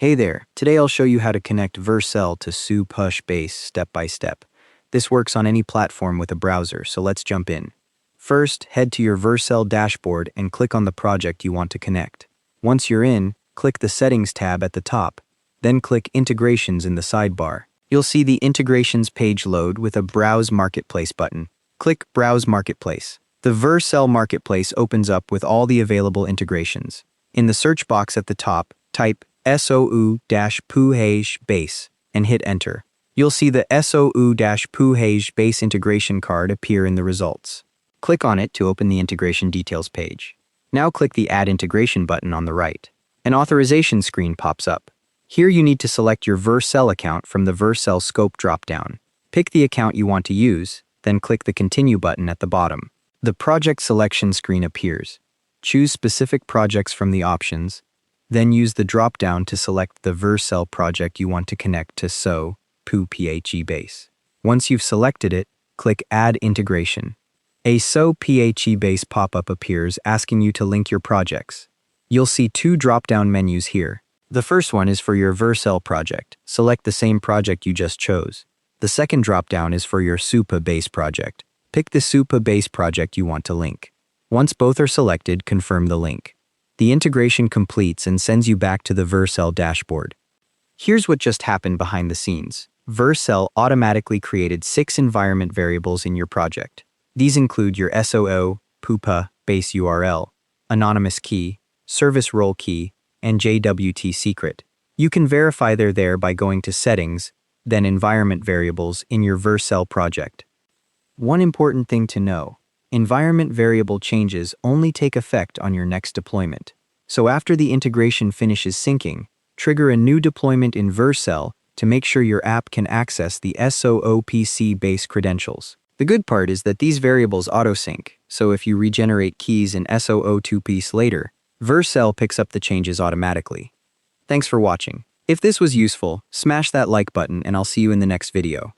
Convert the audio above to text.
Hey there, today I'll show you how to connect Vercel to Supabase step by step. This works on any platform with a browser, so let's jump in. First, head to your Vercel dashboard and click on the project you want to connect. Once you're in, click the Settings tab at the top, then click Integrations in the sidebar. You'll see the Integrations page load with a Browse Marketplace button. Click Browse Marketplace. The Vercel Marketplace opens up with all the available integrations. In the search box at the top, type SOU-Supabase and hit Enter. You'll see the SOU-Supabase integration card appear in the results. Click on it to open the integration details page. Now click the Add Integration button on the right. An authorization screen pops up. Here you need to select your Vercel account from the Vercel scope dropdown. Pick the account you want to use, then click the Continue button at the bottom. The project selection screen appears. Choose specific projects from the options, then use the drop-down to select the Vercel project you want to connect to Supabase. Once you've selected it, click Add Integration. A Supabase pop-up appears asking you to link your projects. You'll see two drop-down menus here. The first one is for your Vercel project. Select the same project you just chose. The second drop-down is for your Supabase project. Pick the Supabase project you want to link. Once both are selected, confirm the link. The integration completes and sends you back to the Vercel dashboard. Here's what just happened behind the scenes. Vercel automatically created 6 environment variables in your project. These include your SOO, Pupa, base URL, anonymous key, service role key, and JWT secret. You can verify they're there by going to Settings, then Environment Variables in your Vercel project. One important thing to know. Environment variable changes only take effect on your next deployment. So after the integration finishes syncing, trigger a new deployment in Vercel to make sure your app can access the Supabase credentials. The good part is that these variables auto-sync, so if you regenerate keys in SOO2 later, Vercel picks up the changes automatically. Thanks for watching. If this was useful, smash that like button and I'll see you in the next video.